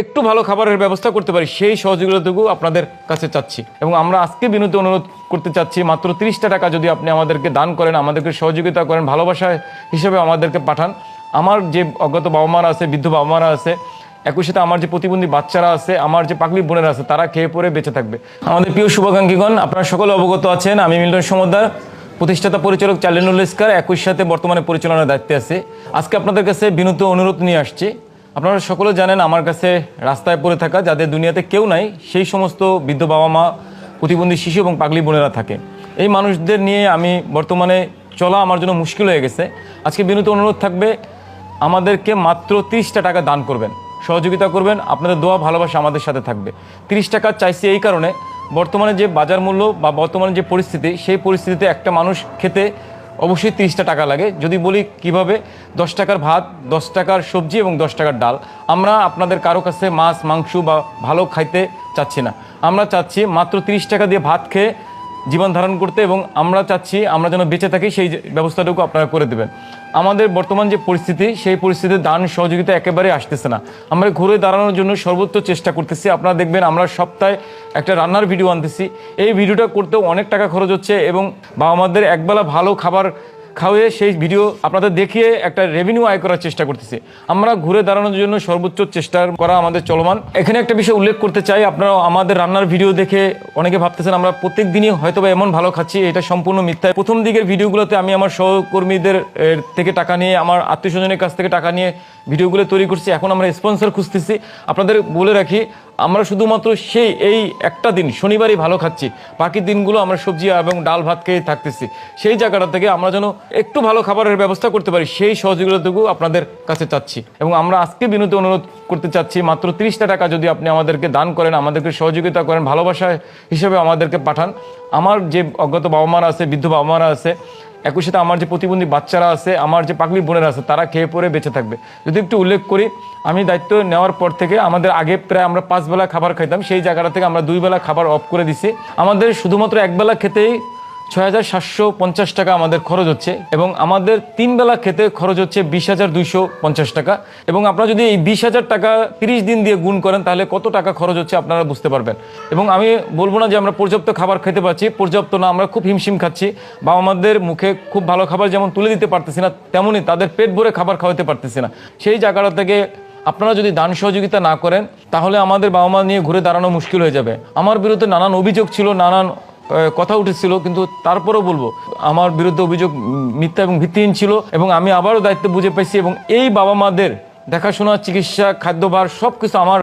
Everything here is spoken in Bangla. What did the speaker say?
একটু ভালো খাবারের ব্যবস্থা করতে পারি, সেই সহযোগিতাটুকু আপনাদের কাছে চাচ্ছি। এবং আমরা আজকে বিনীত অনুরোধ করতে চাচ্ছি, মাত্র 30টা টাকা যদি আপনি আমাদেরকে দান করেন, আমাদেরকে সহযোগিতা করেন, ভালোবাসা হিসেবে আমাদেরকে পাঠান। আমার যে অজ্ঞাত বাবা মারা আছে, বৃদ্ধ বাবা মারা আছে, একই সাথে আমার যে প্রতিবন্ধী বাচ্চারা আছে, আমার যে পাগলি বোনেরা আছে, তারা খেয়ে পরে বেঁচে থাকবে। আমাদের প্রিয় শুভাকাঙ্ক্ষীগণ, আপনারা সকলে অবগত আছেন, আমি মিল্টন সমদ্দার, প্রতিষ্ঠাতা পরিচালক চার্লিনুল ইস্কার, একই সাথে বর্তমানে পরিচালনার দায়িত্বে আছে। আজকে আপনাদের কাছে বিনীত অনুরোধ নিয়ে আসছি। আপনারা সকলে জানেন, আমার কাছে রাস্তায় পড়ে থাকা, যাদের দুনিয়াতে কেউ নাই, সেই সমস্ত বৃদ্ধ বাবা মা, প্রতিবন্ধী শিশু এবং পাগলি বোনেরা থাকে। এই মানুষদের নিয়ে আমি বর্তমানে চলা আমার জন্য মুশকিল হয়ে গেছে। আজকে বিনীত অনুরোধ থাকবে, আমাদেরকে মাত্র 30টা টাকা দান করবেন, সহযোগিতা করবেন। আপনাদের দোয়া ভালোবাসা আমাদের সাথে থাকবে। 30 টাকা চাইছি এই কারণে, বর্তমানে যে বাজার মূল্য বা বর্তমানে যে পরিস্থিতি, সেই পরিস্থিতিতে একটা মানুষ খেতে অবশ্যই 30টা টাকা লাগে। যদি বলি কিভাবে, 10 টাকার ভাত, 10 টাকার সবজি এবং 10 টাকার ডাল। আমরা আপনাদের কারো কাছে মাছ মাংস বা ভালো খাইতে চাচ্ছি না। আমরা চাচ্ছি মাত্র 30 টাকা দিয়ে ভাত খেয়ে জীবন ধারণ করতে, এবং আমরা চাচ্ছি আমরা যেন বেঁচে থাকি, সেই ব্যবস্থাটুকু আপনারা করে দেবেন। আমাদের বর্তমান যে পরিস্থিতি, সেই পরিস্থিতিতে দান সহযোগিতা একেবারে আসতেছে না। আমরা ঘুরে দাঁড়ানোর জন্য সর্বোচ্চ চেষ্টা করতেছি। আপনারা দেখবেন আমরা সপ্তাহে একটা রান্নার ভিডিও আনতেছি। এই ভিডিওটা করতেও অনেক টাকা খরচ হচ্ছে, এবং বাবা মাদের একবেলা ভালো খাবার খাওয়িয়ে সেই ভিডিও আপনাদের দেখিয়ে একটা রেভিনিউ আয় করার চেষ্টা করতেছি। আমরা ঘুরে দাঁড়ানোর জন্য সর্বোচ্চ চেষ্টা করা আমাদের চলমান। এখানে একটা বিষয় উল্লেখ করতে চাই, আপনারা আমাদের রান্নার ভিডিও দেখে অনেকে ভাবতেছেন আমরা প্রত্যেক দিনই হয়তো বা এমন ভালো খাচ্ছি, এটা সম্পূর্ণ মিথ্যা। প্রথম দিকের ভিডিওগুলোতে আমি আমার সহকর্মীদের থেকে টাকা নিয়ে, আমার আত্মীয় স্বজনের কাছ থেকে টাকা নিয়ে ভিডিওগুলো তৈরি করছি। এখন আমরা স্পন্সর খুঁজতেছি। আপনাদের বলে রাখি, আমরা শুধুমাত্র এই একটা দিন শনিবারই ভালো খাচ্ছি, বাকি দিনগুলো আমরা সবজি এবং ডাল ভাত খেয়ে থাকতেছি। সেই জায়গাটা থেকে আমরা যেন একটু ভালো খাবারের ব্যবস্থা করতে পারি, সেই সহযোগিতাটুকু আপনাদের কাছে চাচ্ছি। এবং আমরা আজকে বিনীত অনুরোধ করতে চাচ্ছি, মাত্র 30টা টাকা যদি আপনি আমাদেরকে দান করেন, আমাদেরকে সহযোগিতা করেন, ভালোবাসা হিসেবে আমাদেরকে পাঠান। আমার যে অজ্ঞাত বাবা মারা আছে, বৃদ্ধ বাবা মারা আছে, একই সাথে আমার যে প্রতিবন্ধী বাচ্চারা আছে, আমার যে পাগলি বোনেরা আছে, তারা খেয়ে পরে বেঁচে থাকবে। যদি একটু উল্লেখ করি, আমি দায়িত্ব নেওয়ার পর থেকে আমাদের আগে প্রায় আমরা 5 বেলা খাবার খাইতাম, সেই জায়গাটা থেকে আমরা 2 বেলা খাবার অফ করে দিছি। আমাদের শুধুমাত্র এক বেলা খেতেই 6,750 টাকা আমাদের খরচ হচ্ছে, এবং আমাদের 3 বেলা খেতে খরচ হচ্ছে 20,250 টাকা। এবং আপনারা যদি এই 20,000 টাকা 30 দিন দিয়ে গুণ করেন, তাহলে কত টাকা খরচ হচ্ছে আপনারা বুঝতে পারবেন। এবং আমি বলবো না যে আমরা পর্যাপ্ত খাবার খেতে পাচ্ছি, পর্যাপ্ত না, আমরা খুব হিমশিম খাচ্ছি। বাবা মাদের মুখে খুব ভালো খাবার যেমন তুলে দিতে পারতেছি না, তেমনই তাদের পেট ভরে খাবার খাওয়াতে পারতেছি না। সেই জায়গাটা থেকে আপনারা যদি দান সহযোগিতা না করেন, তাহলে আমাদের বাবা মা নিয়ে ঘুরে দাঁড়ানো মুশকিল হয়ে যাবে। আমার বিরুদ্ধে নানান অভিযোগ ছিল, নানান কথা উঠেছিল, কিন্তু তারপরেও বলবো আমার বিরুদ্ধে অভিযোগ মিথ্যা এবং ভিত্তিহীন ছিল। এবং আমি আবারও দায়িত্ব বুঝে পাইছি, এবং এই বাবা মাদের দেখাশোনা, চিকিৎসা, খাদ্যভার সব কিছু আমার